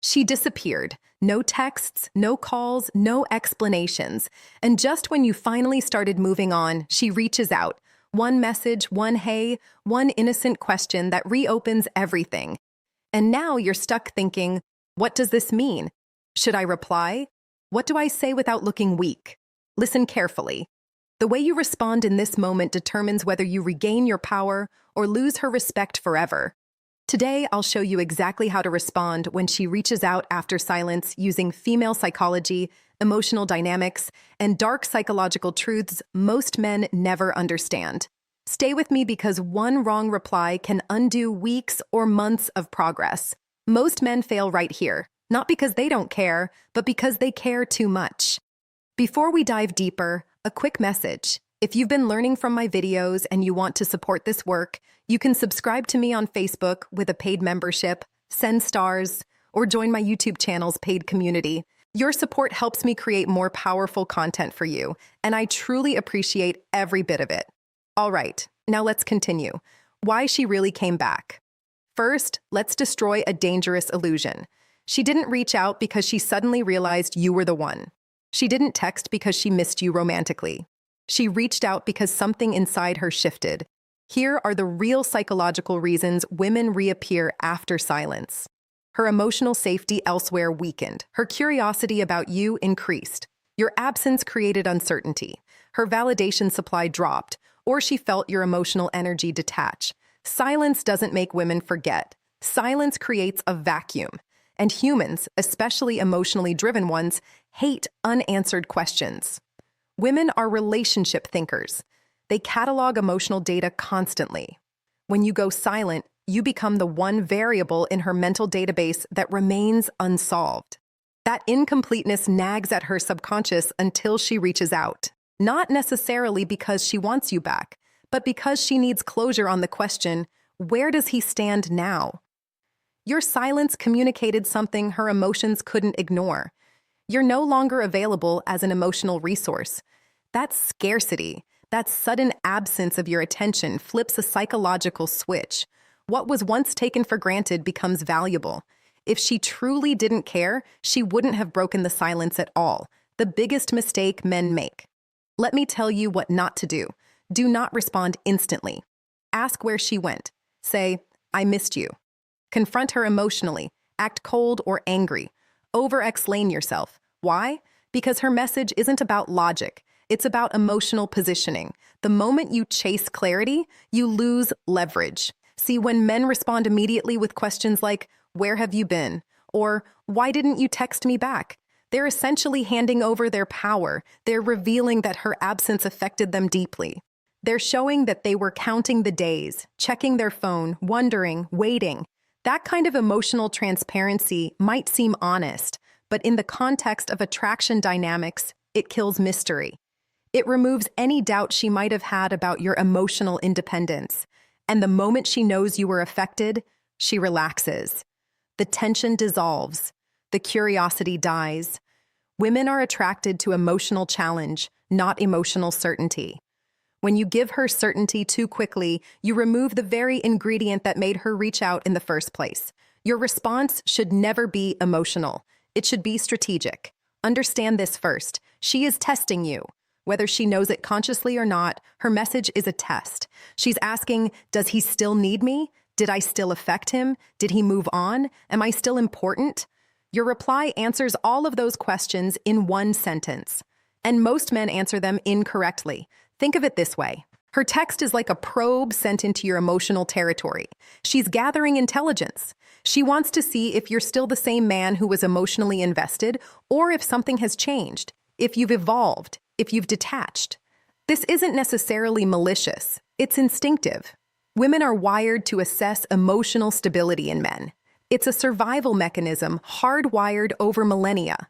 She disappeared. No texts, no calls, no explanations. And just when you finally started moving on, she reaches out. One message, one hey, one innocent question that reopens everything. And now you're stuck thinking, what does this mean? Should I reply? What do I say without looking weak? Listen carefully. The way you respond in this moment determines whether you regain your power or lose her respect forever. Today, I'll show you exactly how to respond when she reaches out after silence using female psychology, emotional dynamics, and dark psychological truths most men never understand. Stay with me because one wrong reply can undo weeks or months of progress. Most men fail right here, not because they don't care, but because they care too much. Before we dive deeper, a quick message. If you've been learning from my videos and you want to support this work, you can subscribe to me on Facebook with a paid membership, send stars, or join my YouTube channel's paid community. Your support helps me create more powerful content for you, and I truly appreciate every bit of it. All right, now let's continue. Why she really came back. First, let's destroy a dangerous illusion. She didn't reach out because she suddenly realized you were the one. She didn't text because she missed you romantically. She reached out because something inside her shifted. Here are the real psychological reasons women reappear after silence. Her emotional safety elsewhere weakened. Her curiosity about you increased. Your absence created uncertainty. Her validation supply dropped, or she felt your emotional energy detach. Silence doesn't make women forget. Silence creates a vacuum. And humans, especially emotionally driven ones, hate unanswered questions. Women are relationship thinkers. They catalog emotional data constantly. When you go silent, you become the one variable in her mental database that remains unsolved. That incompleteness nags at her subconscious until she reaches out. Not necessarily because she wants you back, but because she needs closure on the question, where does he stand now? Your silence communicated something her emotions couldn't ignore. You're no longer available as an emotional resource. That scarcity, that sudden absence of your attention flips a psychological switch. What was once taken for granted becomes valuable. If she truly didn't care, she wouldn't have broken the silence at all, the biggest mistake men make. Let me tell you what not to do. Do not respond instantly. Ask where she went. Say, I missed you. Confront her emotionally. Act cold or angry. Over-explain yourself. Why? Because her message isn't about logic. It's about emotional positioning. The moment you chase clarity, you lose leverage. See, when men respond immediately with questions like, where have you been? Or, why didn't you text me back? They're essentially handing over their power. They're revealing that her absence affected them deeply. They're showing that they were counting the days, checking their phone, wondering, waiting. That kind of emotional transparency might seem honest, but in the context of attraction dynamics, it kills mystery. It removes any doubt she might have had about your emotional independence. And the moment she knows you were affected, she relaxes. The tension dissolves. The curiosity dies. Women are attracted to emotional challenge, not emotional certainty. When you give her certainty too quickly, you remove the very ingredient that made her reach out in the first place. Your response should never be emotional. It should be strategic. Understand this first. She is testing you. Whether she knows it consciously or not, her message is a test. She's asking, does he still need me? Did I still affect him? Did he move on? Am I still important? Your reply answers all of those questions in one sentence. And most men answer them incorrectly. Think of it this way. Her text is like a probe sent into your emotional territory. She's gathering intelligence. She wants to see if you're still the same man who was emotionally invested, or if something has changed, if you've evolved, if you've detached. This isn't necessarily malicious. It's instinctive. Women are wired to assess emotional stability in men. It's a survival mechanism hardwired over millennia.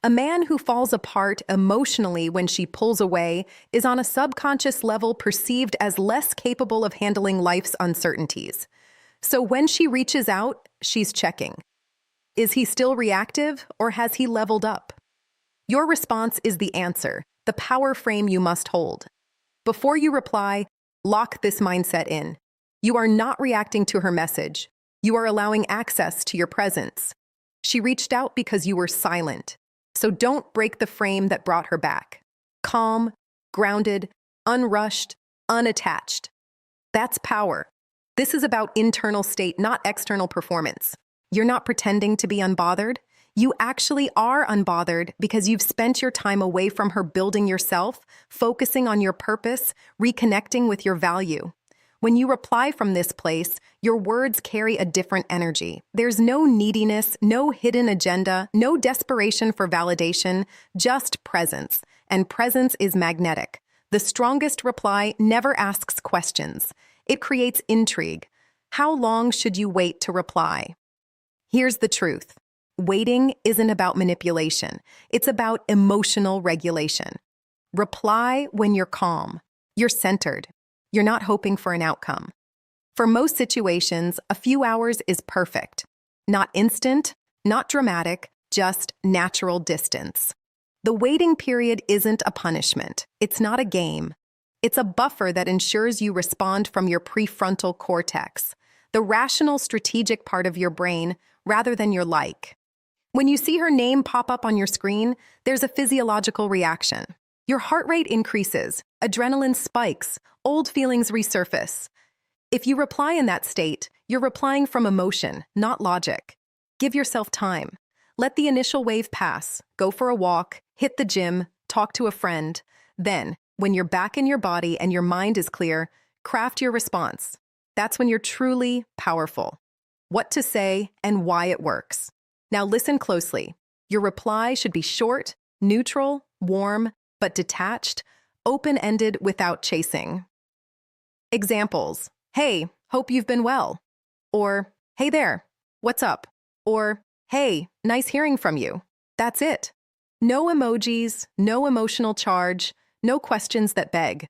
A man who falls apart emotionally when she pulls away is on a subconscious level perceived as less capable of handling life's uncertainties. So when she reaches out, she's checking. Is he still reactive, or has he leveled up? Your response is the answer, the power frame you must hold. Before you reply, lock this mindset in. You are not reacting to her message. You are allowing access to your presence. She reached out because you were silent. So don't break the frame that brought her back. Calm, grounded, unrushed, unattached. That's power. This is about internal state, not external performance. You're not pretending to be unbothered. You actually are unbothered because you've spent your time away from her building yourself, focusing on your purpose, reconnecting with your value. When you reply from this place, your words carry a different energy. There's no neediness, no hidden agenda, no desperation for validation, just presence. And presence is magnetic. The strongest reply never asks questions. It creates intrigue. How long should you wait to reply? Here's the truth. Waiting isn't about manipulation. It's about emotional regulation. Reply when you're calm. You're centered. You're not hoping for an outcome. For most situations, a few hours is perfect. Not instant, not dramatic, just natural distance. The waiting period isn't a punishment. It's not a game. It's a buffer that ensures you respond from your prefrontal cortex, the rational, strategic part of your brain, rather than your like. When you see her name pop up on your screen, there's a physiological reaction. Your heart rate increases, adrenaline spikes, old feelings resurface. If you reply in that state, you're replying from emotion, not logic. Give yourself time. Let the initial wave pass. Go for a walk, hit the gym, talk to a friend. Then, when you're back in your body and your mind is clear, craft your response. That's when you're truly powerful. What to say and why it works. Now listen closely. Your reply should be short, neutral, warm, but detached, open-ended without chasing. Examples. Hey, hope you've been well. Or, hey there, what's up? Or, hey, nice hearing from you. That's it. No emojis, no emotional charge, no questions that beg.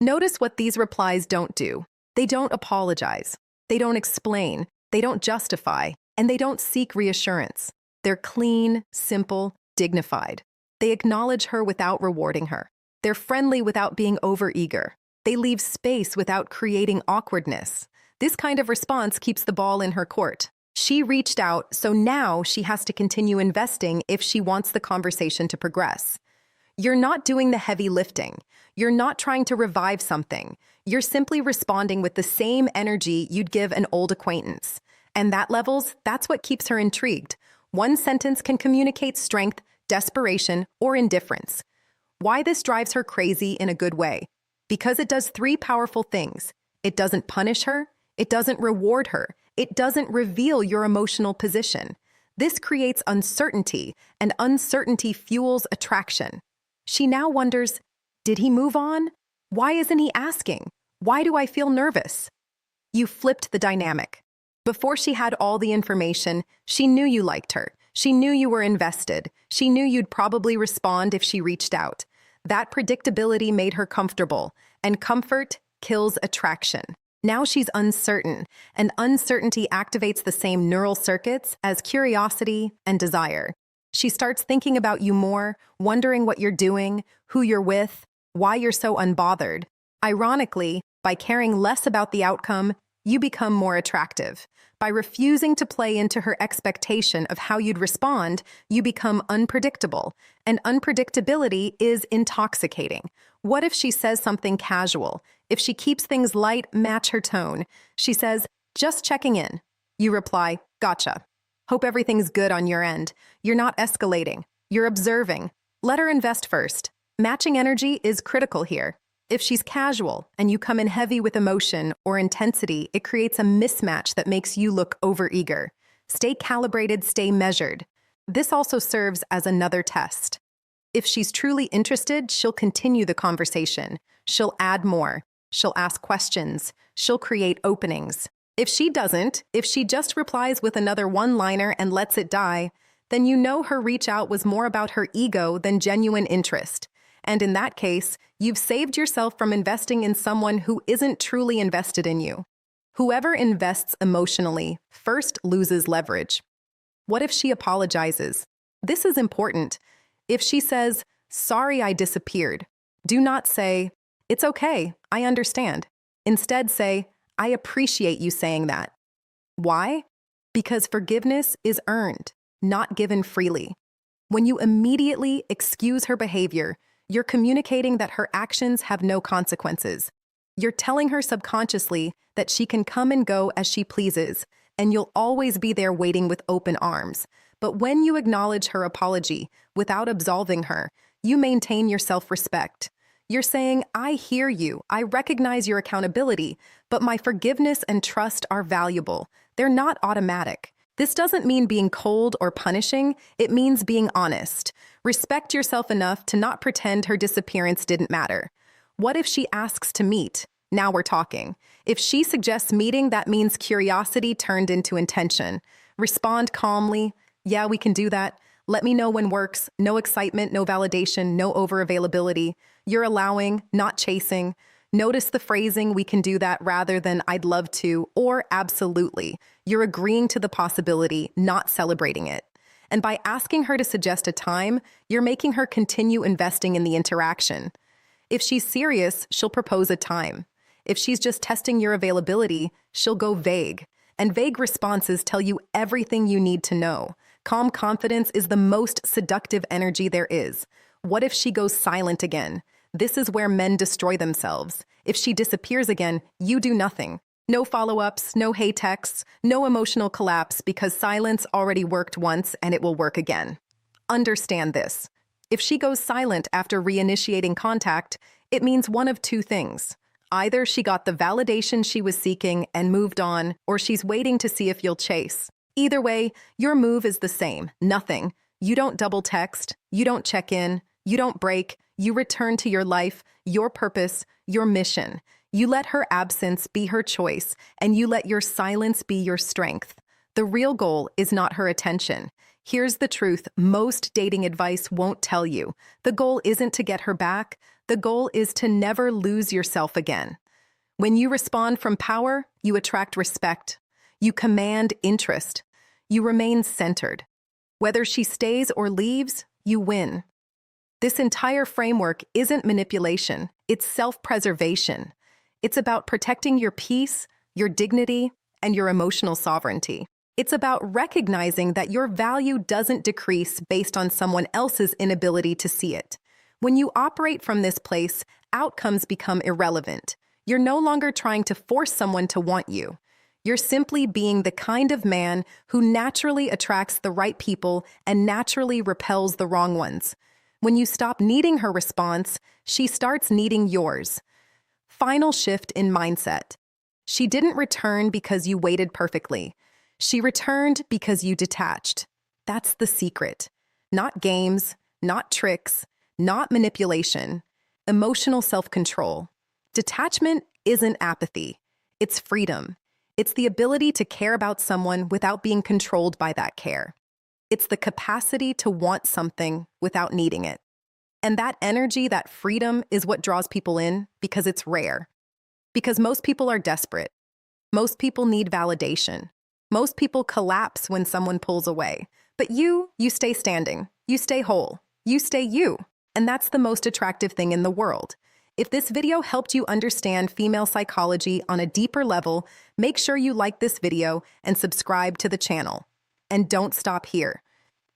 Notice what these replies don't do. They don't apologize. They don't explain. They don't justify. And they don't seek reassurance. They're clean, simple, dignified. They acknowledge her without rewarding her. They're friendly without being overeager. They leave space without creating awkwardness. This kind of response keeps the ball in her court. She reached out, so now she has to continue investing if she wants the conversation to progress. You're not doing the heavy lifting. You're not trying to revive something. You're simply responding with the same energy you'd give an old acquaintance. And that's what keeps her intrigued. One sentence can communicate strength, desperation, or indifference. Why this drives her crazy in a good way? Because it does three powerful things. It doesn't punish her. It doesn't reward her. It doesn't reveal your emotional position. This creates uncertainty, and uncertainty fuels attraction. She now wonders, did he move on? Why isn't he asking? Why do I feel nervous? You flipped the dynamic. Before she had all the information, she knew you liked her. She knew you were invested. She knew you'd probably respond if she reached out. That predictability made her comfortable, and comfort kills attraction. Now she's uncertain, and uncertainty activates the same neural circuits as curiosity and desire. She starts thinking about you more, wondering what you're doing, who you're with, why you're so unbothered. Ironically, by caring less about the outcome, you become more attractive. By refusing to play into her expectation of how you'd respond, you become unpredictable. And unpredictability is intoxicating. What if she says something casual? If she keeps things light, match her tone. She says, just checking in. You reply, gotcha. Hope everything's good on your end. You're not escalating. You're observing. Let her invest first. Matching energy is critical here. If she's casual and you come in heavy with emotion or intensity, it creates a mismatch that makes you look overeager. Stay calibrated, stay measured. This also serves as another test. If she's truly interested, she'll continue the conversation. She'll add more. She'll ask questions. She'll create openings. If she doesn't, if she just replies with another one-liner and lets it die, then you know her reach out was more about her ego than genuine interest. And in that case, you've saved yourself from investing in someone who isn't truly invested in you. Whoever invests emotionally first loses leverage. What if she apologizes? This is important. If she says, sorry I disappeared, do not say, it's okay, I understand. Instead say, I appreciate you saying that. Why? Because forgiveness is earned, not given freely. When you immediately excuse her behavior, you're communicating that her actions have no consequences. You're telling her subconsciously that she can come and go as she pleases, and you'll always be there waiting with open arms. But when you acknowledge her apology without absolving her, you maintain your self-respect. You're saying, I hear you, I recognize your accountability, but my forgiveness and trust are valuable. They're not automatic. This doesn't mean being cold or punishing, it means being honest. Respect yourself enough to not pretend her disappearance didn't matter. What if she asks to meet? Now we're talking. If she suggests meeting, that means curiosity turned into intention. Respond calmly. Yeah, we can do that. Let me know when works. No excitement, no validation, no over-availability. You're allowing, not chasing. Notice the phrasing, we can do that, rather than I'd love to or absolutely. You're agreeing to the possibility, not celebrating it. And by asking her to suggest a time, you're making her continue investing in the interaction. If she's serious, she'll propose a time. If she's just testing your availability, she'll go vague. And vague responses tell you everything you need to know. Calm confidence is the most seductive energy there is. What if she goes silent again? This is where men destroy themselves. If she disappears again, you do nothing. No follow-ups, no hey texts, no emotional collapse, because silence already worked once and it will work again. Understand this. If she goes silent after reinitiating contact, it means one of two things. Either she got the validation she was seeking and moved on, or she's waiting to see if you'll chase. Either way, your move is the same, nothing. You don't double text, you don't check in, you don't break, you return to your life, your purpose, your mission. You let her absence be her choice, and you let your silence be your strength. The real goal is not her attention. Here's the truth most dating advice won't tell you. The goal isn't to get her back. The goal is to never lose yourself again. When you respond from power, you attract respect. You command interest. You remain centered. Whether she stays or leaves, you win. This entire framework isn't manipulation. It's self-preservation. It's about protecting your peace, your dignity, and your emotional sovereignty. It's about recognizing that your value doesn't decrease based on someone else's inability to see it. When you operate from this place, outcomes become irrelevant. You're no longer trying to force someone to want you. You're simply being the kind of man who naturally attracts the right people and naturally repels the wrong ones. When you stop needing her response, she starts needing yours. Final shift in mindset. She didn't return because you waited perfectly. She returned because you detached. That's the secret. Not games, not tricks, not manipulation. Emotional self-control. Detachment isn't apathy. It's freedom. It's the ability to care about someone without being controlled by that care. It's the capacity to want something without needing it. And that energy, that freedom, is what draws people in because it's rare. Because most people are desperate. Most people need validation. Most people collapse when someone pulls away. But you stay standing. You stay whole. You stay you. And that's the most attractive thing in the world. If this video helped you understand female psychology on a deeper level, make sure you like this video and subscribe to the channel. And don't stop here.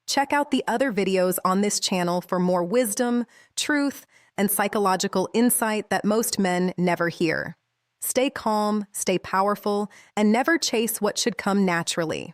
Check out the other videos on this channel for more wisdom, truth, and psychological insight that most men never hear. Stay calm, stay powerful, and never chase what should come naturally.